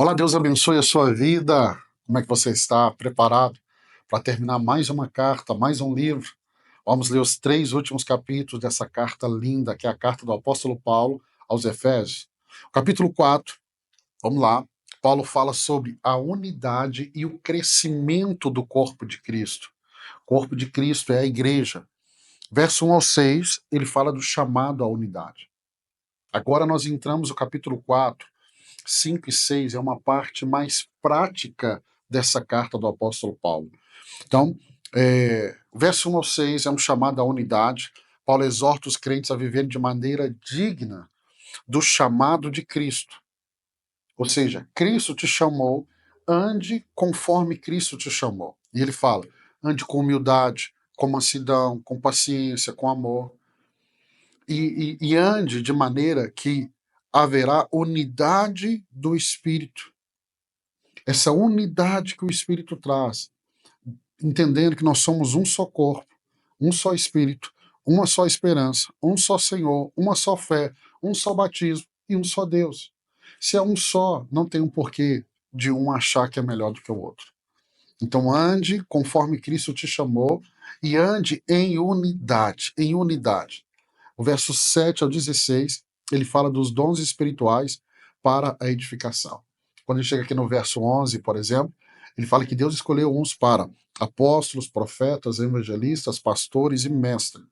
Olá, Deus abençoe a sua vida. Como é que você está? Preparado para terminar mais uma carta, mais um livro? Vamos ler os 3 últimos capítulos dessa carta linda, que é a carta do apóstolo Paulo aos Efésios. Capítulo 4, vamos lá. Paulo fala sobre a unidade e o crescimento do corpo de Cristo. O corpo de Cristo é a igreja. Verso 1 ao 6, ele fala do chamado à unidade. Agora nós entramos no capítulo 4, 5 e 6 é uma parte mais prática dessa carta do apóstolo Paulo. Então, verso 1 ao 6 é um chamado à unidade. Paulo exorta os crentes a viverem de maneira digna do chamado de Cristo. Ou seja, Cristo te chamou, ande conforme Cristo te chamou. E ele fala, ande com humildade, com mansidão, com paciência, com amor. E ande de maneira que haverá unidade do Espírito. Essa unidade que o Espírito traz, entendendo que nós somos um só corpo, um só Espírito, uma só esperança, um só Senhor, uma só fé, um só batismo e um só Deus. Se é um só, não tem um porquê de um achar que é melhor do que o outro. Então ande conforme Cristo te chamou e ande em unidade, em unidade. O verso 7 ao 16, ele fala dos dons espirituais para a edificação. Quando ele chega aqui no verso 11, por exemplo, ele fala que Deus escolheu uns para apóstolos, profetas, evangelistas, pastores e mestres.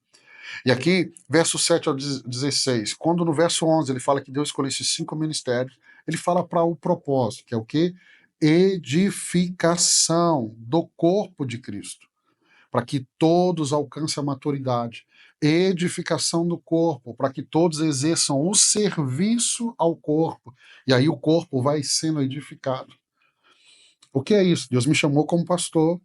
E aqui, verso 7 ao 16, quando no verso 11 ele fala que Deus escolheu esses 5 ministérios, ele fala para o propósito, que é o quê? Edificação do corpo de Cristo, para que todos alcancem a maturidade. Edificação do corpo, para que todos exerçam o serviço ao corpo. E aí o corpo vai sendo edificado. O que é isso? Deus me chamou como pastor,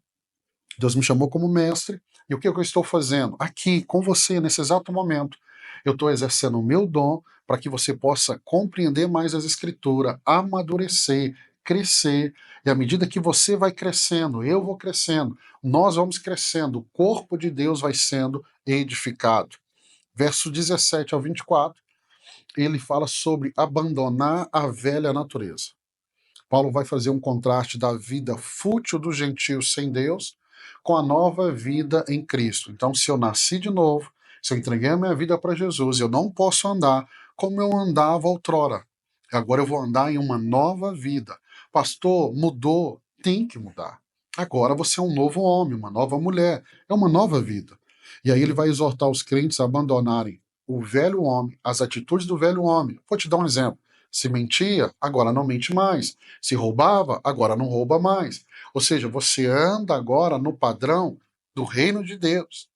Deus me chamou como mestre, e o que eu estou fazendo? Aqui, com você, nesse exato momento, eu estou exercendo o meu dom para que você possa compreender mais as Escrituras, amadurecer, crescer, e à medida que você vai crescendo, eu vou crescendo, nós vamos crescendo, o corpo de Deus vai sendo edificado. Verso 17 ao 24, ele fala sobre abandonar a velha natureza. Paulo vai fazer um contraste da vida fútil dos gentios sem Deus com a nova vida em Cristo. Então, se eu nasci de novo, se eu entreguei a minha vida para Jesus, eu não posso andar como eu andava outrora. Agora eu vou andar em uma nova vida. Pastor, mudou? Tem que mudar. Agora você é um novo homem, uma nova mulher. É uma nova vida. E aí ele vai exortar os crentes a abandonarem o velho homem, as atitudes do velho homem. Vou te dar um exemplo. Se mentia, agora não mente mais. Se roubava, agora não rouba mais. Ou seja, você anda agora no padrão do reino de Deus,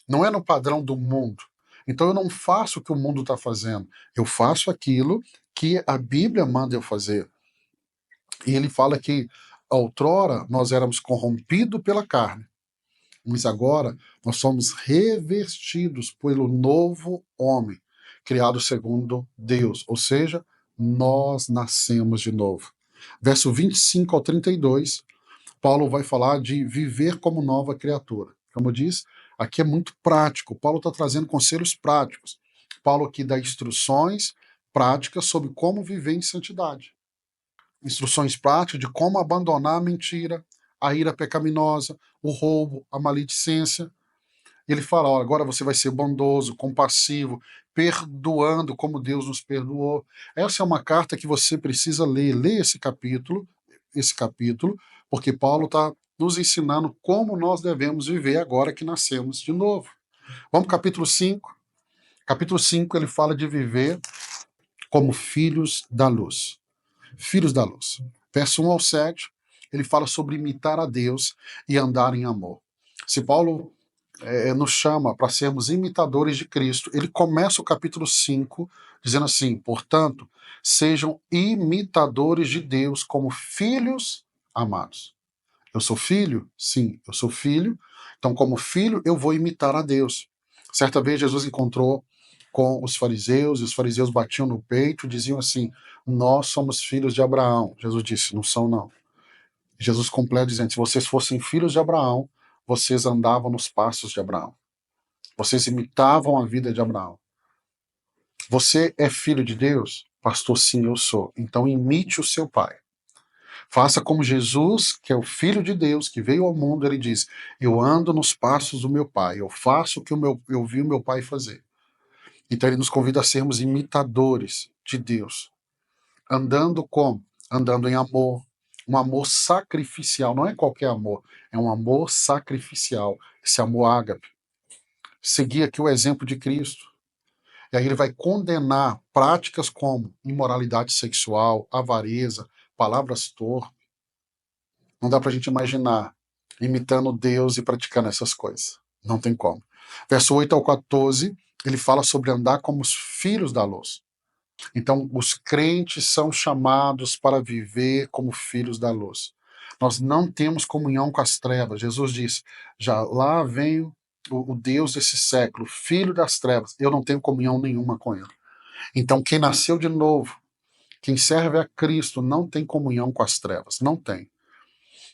não é no padrão do mundo. Então eu não faço o que o mundo está fazendo, eu faço aquilo que a Bíblia manda eu fazer. E ele fala que outrora nós éramos corrompidos pela carne, mas agora nós somos revestidos pelo novo homem, criado segundo Deus, ou seja, nós nascemos de novo. Verso 25 ao 32, Paulo vai falar de viver como nova criatura. Como eu disse, aqui é muito prático. Paulo está trazendo conselhos práticos. Paulo aqui dá instruções práticas sobre como viver em santidade. Instruções práticas de como abandonar a mentira, a ira pecaminosa, o roubo, a maledicência. Ele fala, ó, agora você vai ser bondoso, compassivo, perdoando como Deus nos perdoou. Essa é uma carta que você precisa ler. Lê esse capítulo, porque Paulo está nos ensinando como nós devemos viver agora que nascemos de novo. Vamos para o capítulo 5. Capítulo 5 ele fala de viver como filhos da luz. Filhos da luz. Verso 1 ao 7, ele fala sobre imitar a Deus e andar em amor. Se Paulo nos chama para sermos imitadores de Cristo, ele começa o capítulo 5 dizendo assim, portanto, sejam imitadores de Deus como filhos amados. Eu sou filho? Sim, eu sou filho. Então, como filho, eu vou imitar a Deus. Certa vez, Jesus encontrou com os fariseus, e os fariseus batiam no peito e diziam assim, nós somos filhos de Abraão. Jesus disse, não são não. Jesus completa dizendo, se vocês fossem filhos de Abraão, vocês andavam nos passos de Abraão. Vocês imitavam a vida de Abraão. Você é filho de Deus? Pastor, sim, eu sou. Então imite o seu pai. Faça como Jesus, que é o Filho de Deus, que veio ao mundo, ele diz: eu ando nos passos do meu Pai, eu faço o que eu vi o meu Pai fazer. Então ele nos convida a sermos imitadores de Deus. Andando como? Andando em amor. Um amor sacrificial, não é qualquer amor, é um amor sacrificial, esse amor ágape. Seguir aqui o exemplo de Cristo. E aí ele vai condenar práticas como imoralidade sexual, avareza, palavras torpes. Não dá para a gente imaginar imitando Deus e praticando essas coisas. Não tem como. Verso 8 ao 14, ele fala sobre andar como os filhos da luz. Então, os crentes são chamados para viver como filhos da luz. Nós não temos comunhão com as trevas. Jesus disse: já lá vem o Deus desse século, filho das trevas. Eu não tenho comunhão nenhuma com ele. Então, quem nasceu de novo, quem serve a Cristo, não tem comunhão com as trevas. Não tem.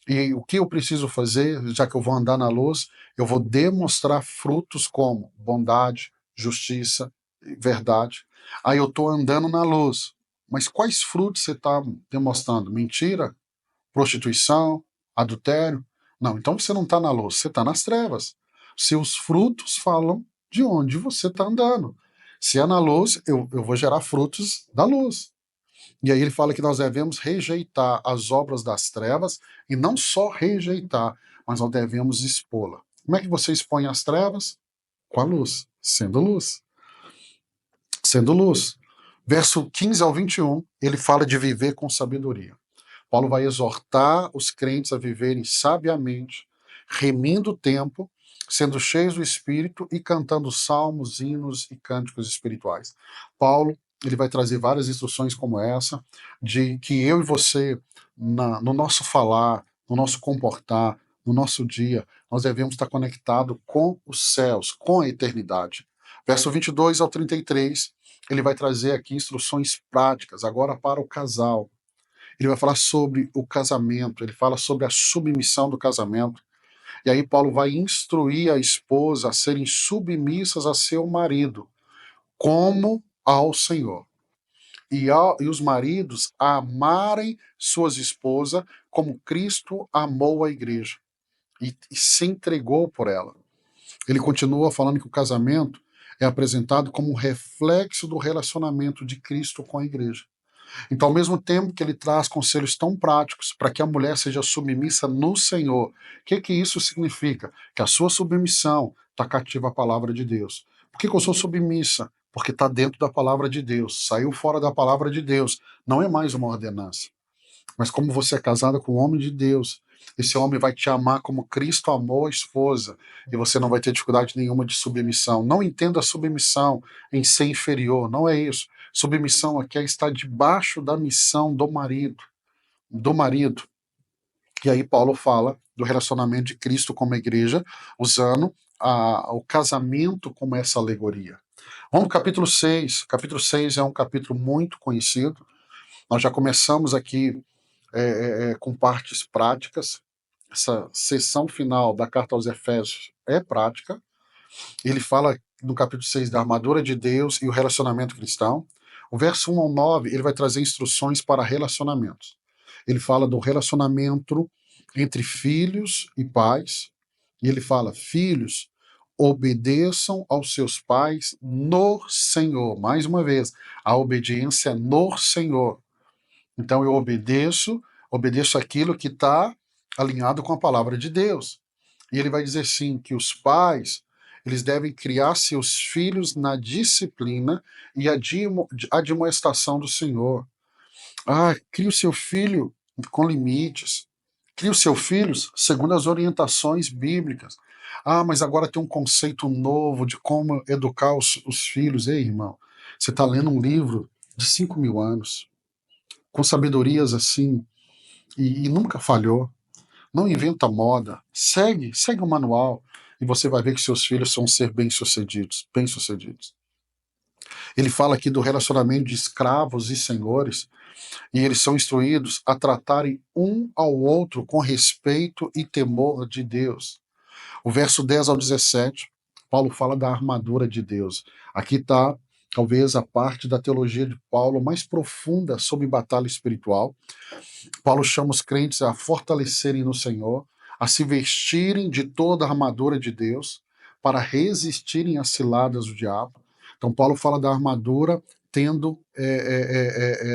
E o que eu preciso fazer, já que eu vou andar na luz, eu vou demonstrar frutos como bondade, justiça, verdade. Aí eu estou andando na luz. Mas quais frutos você está demonstrando? Mentira? Prostituição? Adultério? Não, então você não está na luz, você está nas trevas. Seus frutos falam de onde você está andando. Se é na luz, eu vou gerar frutos da luz. E aí ele fala que nós devemos rejeitar as obras das trevas, e não só rejeitar, mas nós devemos expô-la. Como é que você expõe as trevas? Com a luz, sendo luz. Sendo luz. Verso 15 ao 21, ele fala de viver com sabedoria. Paulo vai exortar os crentes a viverem sabiamente, remindo o tempo, sendo cheios do Espírito e cantando salmos, hinos e cânticos espirituais. Paulo, ele vai trazer várias instruções como essa, de que eu e você, no nosso falar, no nosso comportar, no nosso dia, nós devemos estar conectados com os céus, com a eternidade. Verso 22 ao 33, ele vai trazer aqui instruções práticas, agora para o casal. Ele vai falar sobre o casamento, ele fala sobre a submissão do casamento. E aí Paulo vai instruir a esposa a serem submissas a seu marido, como ao Senhor. E os maridos a amarem suas esposas como Cristo amou a igreja e se entregou por ela. Ele continua falando que o casamento é apresentado como um reflexo do relacionamento de Cristo com a igreja. Então, ao mesmo tempo que ele traz conselhos tão práticos para que a mulher seja submissa no Senhor, o que isso significa? Que a sua submissão está cativa à palavra de Deus. Por que eu sou submissa? Porque está dentro da palavra de Deus. Saiu fora da palavra de Deus. Não é mais uma ordenança. Mas como você é casada com um homem de Deus, esse homem vai te amar como Cristo amou a esposa, e você não vai ter dificuldade nenhuma de submissão. Não entenda a submissão em ser inferior, não é isso. Submissão aqui é estar debaixo da missão do marido, do marido. E aí Paulo fala do relacionamento de Cristo com a igreja, usando o casamento como essa alegoria. Vamos para o capítulo 6. O capítulo 6 é um capítulo muito conhecido. Nós já começamos aqui com partes práticas. Essa sessão final da carta aos Efésios é prática. Ele fala no capítulo 6 da armadura de Deus e o relacionamento cristão. O verso 1 ao 9, ele vai trazer instruções para relacionamentos. Ele fala do relacionamento entre filhos e pais. E ele fala: filhos, obedeçam aos seus pais no Senhor. Mais uma vez, a obediência é no Senhor. Então eu obedeço aquilo que está alinhado com a palavra de Deus. E ele vai dizer sim que os pais, eles devem criar seus filhos na disciplina e admoestação do Senhor. Crie o seu filho com limites. Crie os seus filhos segundo as orientações bíblicas. Mas agora tem um conceito novo de como educar os filhos. Ei, irmão, você está lendo um livro de 5.000 anos, com sabedorias assim, e nunca falhou. Não inventa moda, segue o manual, e você vai ver que seus filhos vão ser bem-sucedidos, bem-sucedidos. Ele fala aqui do relacionamento de escravos e senhores, e eles são instruídos a tratarem um ao outro com respeito e temor de Deus. O verso 10 ao 17, Paulo fala da armadura de Deus. Aqui está talvez a parte da teologia de Paulo mais profunda sobre batalha espiritual. Paulo chama os crentes a fortalecerem no Senhor, a se vestirem de toda a armadura de Deus, para resistirem às ciladas do diabo. Então, Paulo fala da armadura tendo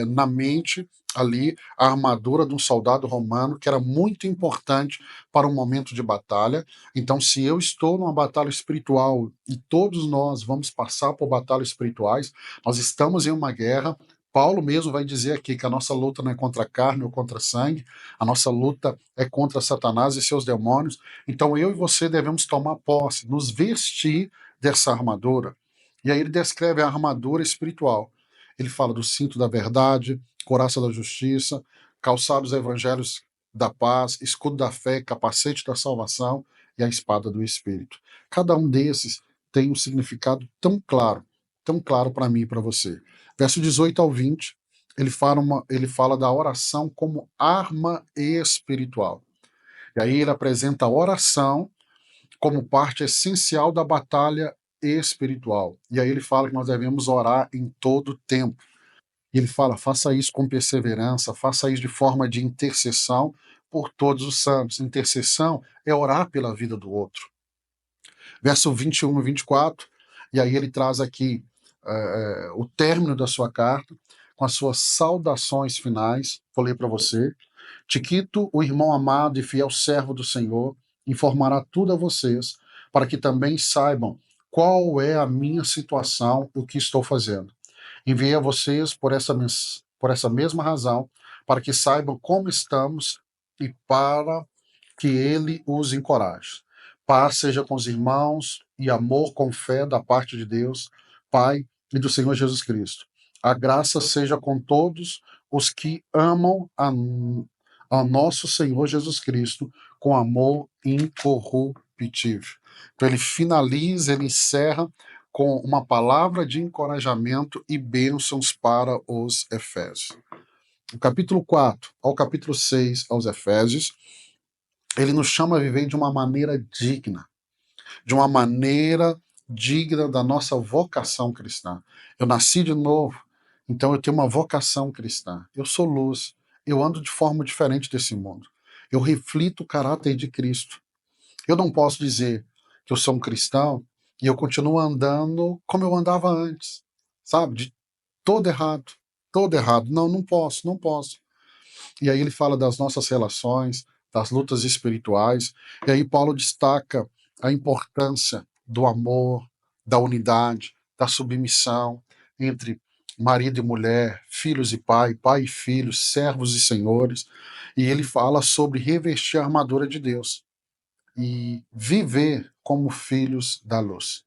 na mente ali a armadura de um soldado romano, que era muito importante para um momento de batalha. Então, se eu estou numa batalha espiritual e todos nós vamos passar por batalhas espirituais, nós estamos em uma guerra. Paulo mesmo vai dizer aqui que a nossa luta não é contra a carne ou contra sangue, a nossa luta é contra Satanás e seus demônios. Então eu e você devemos tomar posse, nos vestir dessa armadura. E aí ele descreve a armadura espiritual. Ele fala do cinto da verdade, couraça da justiça, calçados evangelhos da paz, escudo da fé, capacete da salvação e a espada do Espírito. Cada um desses tem um significado tão claro para mim e para você. Verso 18 ao 20, ele fala da oração como arma espiritual. E aí ele apresenta a oração como parte essencial da batalha espiritual. E aí ele fala que nós devemos orar em todo tempo. E ele fala, faça isso com perseverança, faça isso de forma de intercessão por todos os santos. Intercessão é orar pela vida do outro. Verso 21 e 24, e aí ele traz aqui o término da sua carta, com as suas saudações finais. Vou ler para você. Tiquito, o irmão amado e fiel servo do Senhor, informará tudo a vocês, para que também saibam qual é a minha situação e o que estou fazendo. Enviei a vocês por essa mesma razão, para que saibam como estamos e para que ele os encoraje. Paz seja com os irmãos e amor com fé da parte de Deus, Pai e do Senhor Jesus Cristo. A graça seja com todos os que amam ao nosso Senhor Jesus Cristo com amor incorruptível. Então ele finaliza, ele encerra com uma palavra de encorajamento e bênçãos para os Efésios. Do capítulo 4 ao capítulo 6 aos Efésios, ele nos chama a viver de uma maneira digna, da nossa vocação cristã. Eu nasci de novo, então eu tenho uma vocação cristã. Eu sou luz, eu ando de forma diferente desse mundo. Eu reflito o caráter de Cristo. Eu não posso dizer que eu sou um cristão e eu continuo andando como eu andava antes, sabe? De todo errado, todo errado. Não, não posso, não posso. E aí ele fala das nossas relações, das lutas espirituais, e aí Paulo destaca a importância do amor, da unidade, da submissão entre marido e mulher, filhos e pai, pai e filhos, servos e senhores, e ele fala sobre revestir a armadura de Deus e viver como filhos da luz.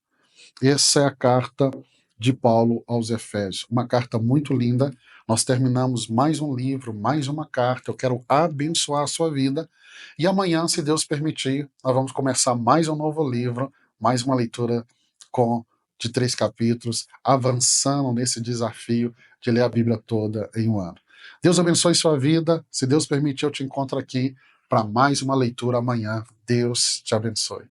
Essa é a carta de Paulo aos Efésios, uma carta muito linda. Nós terminamos mais um livro, mais uma carta. Eu quero abençoar a sua vida. E amanhã, se Deus permitir, nós vamos começar mais um novo livro, mais uma leitura de 3 capítulos, avançando nesse desafio de ler a Bíblia toda em um ano. Deus abençoe sua vida. Se Deus permitir, eu te encontro aqui para mais uma leitura amanhã. Deus te abençoe.